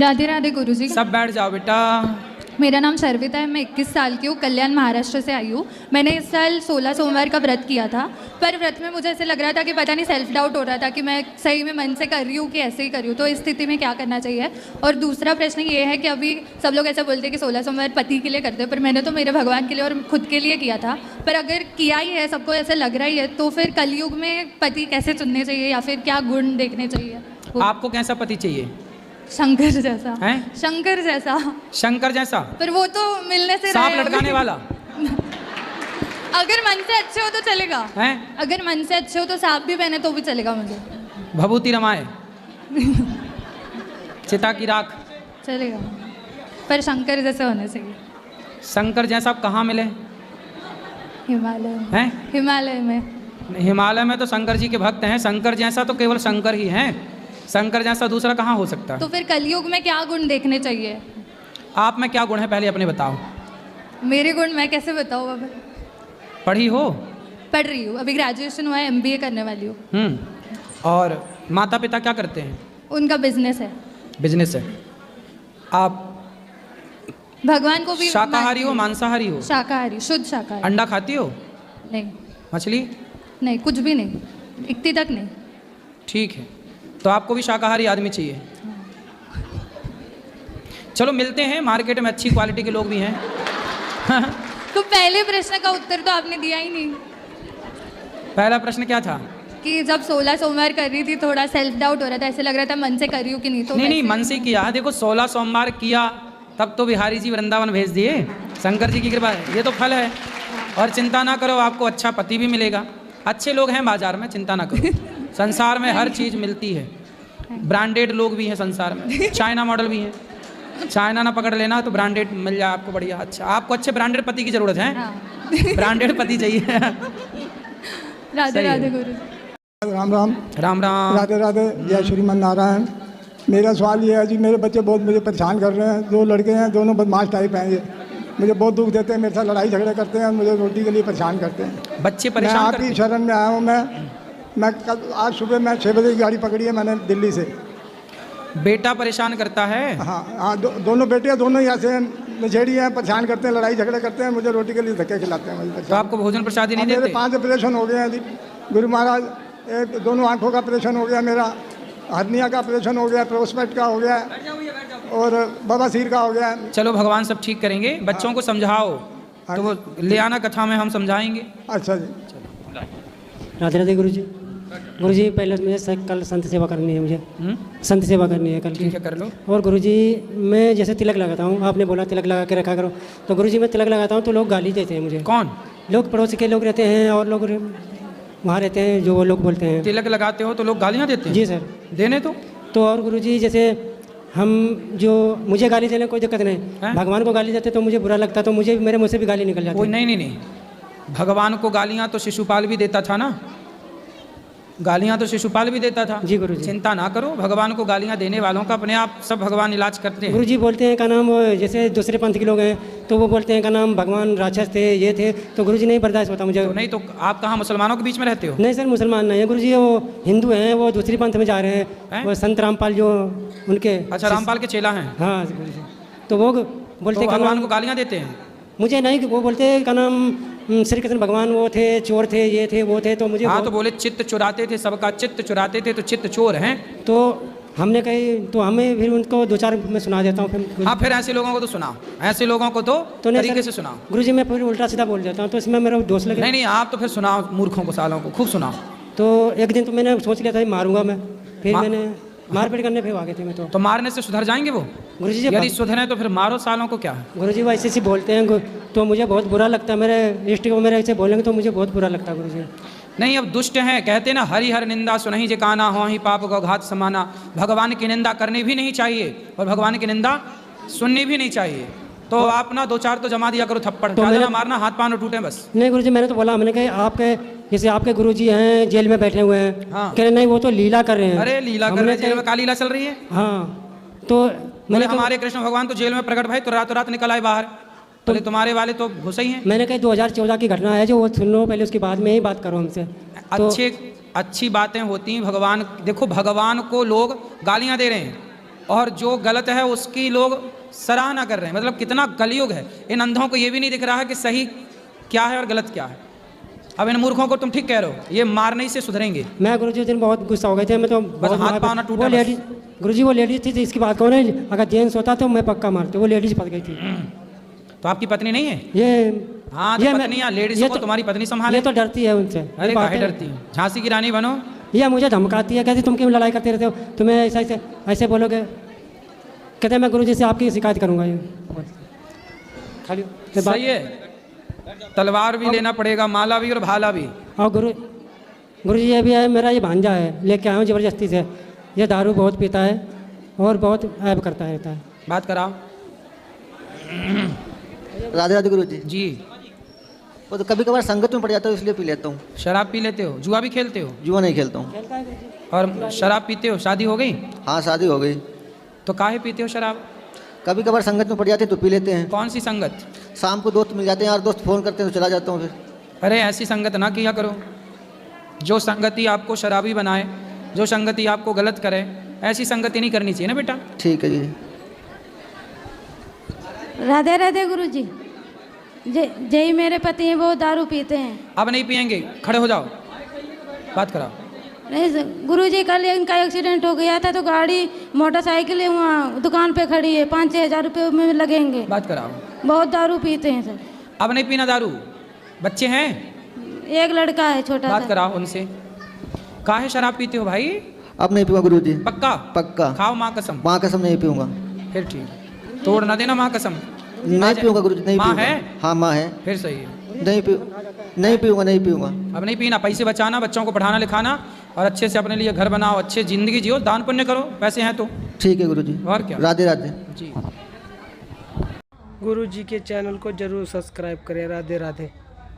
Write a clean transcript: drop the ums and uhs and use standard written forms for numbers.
राधे राधे गुरुजी। सब बैठ जाओ बेटा। मेरा नाम शर्विता है, मैं 21 साल की हूँ, कल्याण महाराष्ट्र से आई हूँ। मैंने इस साल 16 सोमवार का व्रत किया था, पर व्रत में मुझे ऐसे लग रहा था कि पता नहीं सेल्फ डाउट हो रहा था कि मैं सही में मन से कर रही हूँ कि ऐसे ही कर रही हूँ, तो इस स्थिति में क्या करना चाहिए। और दूसरा प्रश्न ये है कि अभी सब लोग ऐसे बोलते हैं कि 16 सोमवार पति के लिए करते हैं, पर मैंने तो मेरे भगवान के लिए और खुद के लिए किया था। पर अगर किया ही है, सबको ऐसे लग रहा ही है, तो फिर कलयुग में पति कैसे चुनने चाहिए या फिर क्या गुण देखने चाहिए? आपको कैसा पति चाहिए? शंकर जैसा है? शंकर जैसा। शंकर जैसा? पर वो तो मिलने से सांप रहे लटकाने वाला? अगर मन से अच्छे हो तो चलेगा। हैं? अगर मन से अच्छे हो तो सांप भी पहने तो भी चलेगा मुझे। भभूति रमाए चिता की राख चलेगा, पर शंकर जैसे होने चाहिए। शंकर जैसा आप कहाँ मिले? हिमालय में। हैं? हिमालय में। हिमालय में तो शंकर जी के भक्त हैं। शंकर जैसा तो केवल शंकर ही हैं। शंकर जैसा दूसरा कहाँ हो सकता है? तो फिर कलयुग में क्या गुण देखने चाहिए? आप में क्या गुण है पहले अपने बताओ। मेरे गुण मैं कैसे बताऊँ? अब पढ़ी हो? पढ़ रही हूँ, अभी ग्रेजुएशन हुआ है, MBA करने वाली हूँ। और माता पिता क्या करते हैं? उनका बिजनेस है। बिजनेस है। आप भगवान को भी शाकाहारी हो मांसाहारी हो? शाकाहारी, शुद्ध शाकाहारी। अंडा खाती हो? नहीं। मछली? नहीं, कुछ भी नहीं, इतनी तक नहीं। ठीक है, तो आपको भी शाकाहारी आदमी चाहिए। चलो मिलते हैं, मार्केट में अच्छी क्वालिटी के लोग भी हैं। तो पहले प्रश्न का उत्तर तो आपने दिया ही नहीं। पहला प्रश्न क्या था? कि जब 16 सोमवार कर रही थी थोड़ा सेल्फ डाउट हो रहा था, ऐसे लग रहा था मन से कर रही हूँ कि नहीं। तो नहीं, मन से किया। देखो 16 सोमवार किया तब तो बिहारी जी वृंदावन भेज दिए। शंकर जी की कृपा है, ये तो फल है। और चिंता ना करो, आपको अच्छा पति भी मिलेगा। अच्छे लोग हैं बाजार में, चिंता ना करो। संसार में हर चीज़ मिलती है। ब्रांडेड लोग भी हैं संसार में, चाइना मॉडल भी हैं। चाइना ना पकड़ लेना तो ब्रांडेड मिल जाए आपको बढ़िया। अच्छा, आपको अच्छे ब्रांडेड पति की ज़रूरत है। हाँ। ब्रांडेड पति चाहिए। राधे राधे गुरु। राम राम। राम राम। राधे राधे। जय श्रीमन नारायण। मेरा सवाल ये है जी, मेरे बच्चे बहुत मुझे परेशान कर रहे हैं। 2 लड़के हैं, दोनों बदमाश टाइप हैं। ये मुझे बहुत दुख देते हैं, मेरे साथ लड़ाई झगड़े करते हैं, मुझे रोटी के लिए परेशान करते हैं। बच्चे मैं परेशान आपकी शरण में आया हूँ। मैं कल आज सुबह मैं 6 बजे की गाड़ी पकड़ी है मैंने दिल्ली से। बेटा परेशान करता है? हाँ, दोनों बेटे दोनों यहाँ से नशेड़ी हैं, परेशान करते हैं, लड़ाई झगड़े करते हैं, मुझे रोटी के लिए धक्के खिलाते हैं। तो आपको भोजन प्रसाद ही नहीं देते? मेरे 5 ऑपरेशन हो गए हैं जी गुरु महाराज। दोनों आँखों का ऑपरेशन हो गया, मेरा हर्निया का ऑपरेशन हो गया, प्रोस्टेट का हो गया और बवासीर का हो गया। चलो भगवान सब ठीक करेंगे। बच्चों को समझाओ तो वो ले आना कथा में, हम समझाएंगे। अच्छा जी। राधे राधे गुरु जी। गुरु जी पहले मुझे कल संत सेवा करनी है, मुझे संत सेवा करनी है कल। ठीक है, कर लो। और गुरु जी मैं जैसे तिलक लगाता हूँ, आपने बोला तिलक लगा के रखा करो, तो गुरु जी मैं तिलक लगाता हूँ तो लोग गाली देते हैं मुझे। कौन लोग? पड़ोस के लोग रहते हैं और लोग वहाँ रहते हैं, जो वो लोग बोलते हैं। तिलक लगाते हो तो लोग गालियाँ देते हैं? जी सर। देने तो और गुरु जी जैसे हम जो मुझे गाली देने कोई दिक्कत नहीं, भगवान को गाली देते तो मुझे बुरा लगता, तो मुझे मेरे मुँह से भी गाली निकल जाती। नहीं, भगवान को गालियाँ तो शिशुपाल भी देता था ना। गालियाँ तो शिशुपाल भी देता था। जी गुरु जी। चिंता ना करो, भगवान को गालियाँ देने वालों का अपने आप सब भगवान इलाज करते हैं। गुरु जी बोलते हैं का नाम, जैसे दूसरे पंथ के लोग हैं तो वो बोलते हैं का नाम भगवान राक्षस थे, ये थे, तो गुरु जी नहीं बर्दाश्त होता मुझे। तो नहीं तो आप कहाँ मुसलमानों के बीच में रहते हो? नहीं सर, मुसलमान नहीं है गुरु जी, वो हिंदू हैं, वो दूसरी पंथ में जा रहे हैं। वो संत रामपाल जो उनके। अच्छा, रामपाल के चेला हैं? हाँ गुरु जी। तो वो बोलते हैं भगवान को गालियाँ देते हैं? मुझे नहीं, वो बोलते हैं का नाम श्री कृष्ण भगवान वो थे, चोर थे, ये थे, वो थे, तो मुझे। हाँ, तो बोले चित्त चुराते थे, सबका चित्त चुराते थे, तो चित्त चोर हैं। तो हमने कही, तो हमें फिर उनको 2-4 मैं सुना देता हूँ फिर। हाँ, फिर ऐसे लोगों को तो सुनाओ, ऐसे लोगों को तो तरीके से सुनाओ। गुरु जी मैं फिर उल्टा सीधा बोल देता हूँ, तो इसमें मेरा दोस्त लगे। नहीं, आप तो फिर सुनाओ, मूर्खों को, सालों को खूब सुनाओ। तो एक दिन तो मैंने सोच लिया था मारूंगा मैं, फिर मैंने मारपीट करने फिर आ गए थे मैं। तो मारने से सुधर जाएंगे वो? गुरु जी यदि सुधरे तो फिर मारो, सालों को क्या। गुरु जी वो ऐसे बोलते हैं तो मुझे बहुत बुरा लगता है। मेरे इष्ट को मेरे ऐसे बोलेंगे तो मुझे बहुत बुरा लगता है गुरु जी। नहीं, अब दुष्ट हैं, कहते ना हरि हर निंदा सुनहि जे काना, हो ही पाप को घात समाना। भगवान की निंदा करनी भी नहीं चाहिए और भगवान की निंदा सुननी भी नहीं चाहिए। तो आप ना 2-4 तो जमा दिया करो थप्पड़, तो मेरा मारना हाथ पाँव टूटे बस। नहीं गुरु जी, मैंने तो बोला, मैंने कहा आपके जैसे आपके गुरु जी हैं जेल में बैठे हुए हैं। हाँ। कह रहे नहीं वो तो लीला कर रहे हैं। अरे लीला कर रहे हैं, जेल में का लीला चल रही है? हाँ, तो मैंने हमारे कृष्ण भगवान तो जेल में प्रकट भाई, तो रातों रात निकल आए बाहर। तो तुम्हारे वाले तो घुसे ही हैं। मैंने कहा 2014 की घटना है जो, वो सुन लो पहले, उसके बाद में ही बात करो हमसे। अच्छी बातें होती हैं। भगवान देखो, भगवान को लोग गालियाँ दे रहे हैं और जो गलत है उसकी लोग सराहना कर रहे हैं। मतलब कितना कलयुग है। इन अंधों को ये भी नहीं दिख रहा है कि सही क्या है और गलत क्या है। अब इन मूर्खों को तुम ठीक कह रहे हो, ये मारने से सुधरेंगे। मैं गुरुजी उस दिन बहुत गुस्सा हो गए थे, मैं तो बहुत हाथ पाँव ना टूटा वो बस। लेडीज गुरुजी वो लेडीज थी, इसकी बात कौन है, अगर जेंट्स होता तो मैं पक्का मारते, वो लेडीज फंस गई थी। तो आपकी पत्नी नहीं है? ये हाँ तो पत्नियां लेडीज को तुम्हारी पत्नी संभाले। ये तो डरती है उनसे। अरे काहे डरती है? झांसी की रानी बनो। ये मुझे धमकाती है, कहती तुम क्यों लड़ाई करते रहते हो, तुम्हें ऐसे बोलोगे, कहते मैं गुरुजी से आपकी शिकायत करूंगा। ये खाली सही है, तलवार भी लेना पड़ेगा, माला भी और भाला भी। और गुरुजी ये भी है, मेरा ये भांजा है, लेके आया हूँ ज़बरदस्ती से। ये दारू बहुत पीता है और बहुत ऐब करता रहता है। बात कराओ। राधे राधे गुरु जी। जी। वो तो कभी कभार संगत में पड़ जाता हूँ इसलिए पी लेता हूँ। शराब पी लेते हो? जुआ भी खेलते हो? जुआ नहीं खेलता हूँ। और शराब पीते हो? शादी हो गई? हाँ शादी हो गई। तो काहे पीते हो शराब? कभी कभार संगत में पड़ जाते हैं तो पी लेते हैं। कौन सी संगत? शाम को दोस्त मिल जाते हैं, यार दोस्त फ़ोन करते हैं तो चला जाता हूँ फिर। अरे ऐसी संगत ना किया करो। जो संगति आपको शराबी बनाए, जो संगति आपको गलत करे, ऐसी संगति नहीं करनी चाहिए ना बेटा। ठीक है जी। राधे राधे गुरु जी। जय मेरे पति हैं, वो दारू पीते हैं। अब नहीं पियेंगे, खड़े हो जाओ, बात कराओ। नहीं गुरु जी, कल इनका एक्सीडेंट हो गया था तो गाड़ी मोटरसाइकिल वहाँ दुकान पे खड़ी है, 5-6 हज़ार रुपये में लगेंगे। बात कराओ। बहुत दारू पीते हैं सर। अब नहीं पीना दारू। बच्चे हैं? एक लड़का है छोटा बात सा। कराओ उनसे। काहे शराब पीते हो भाई? अब नहीं पीऊँगा गुरु जी। पक्का? पक्का। खाओ माँ कसम। माँ कसम नहीं पीऊँगा। फिर ठीक, तोड़ ना देना माँ कसम। नहीं पीऊँगा गुरु जी, नहीं माँ पीऊँगा। है? हाँ माँ है। फिर सही है। नहीं पीऊँगा, नहीं पीऊँगा। अब नहीं पीना। पैसे बचाना, बच्चों को पढ़ाना लिखाना और अच्छे से अपने लिए घर बनाओ, अच्छे जिंदगी जियो, दान पुण्य करो, पैसे हैं तो। ठीक है गुरु जी। और क्या। राधे राधे जी। गुरु जी के चैनल को जरूर सब्सक्राइब करें। राधे राधे।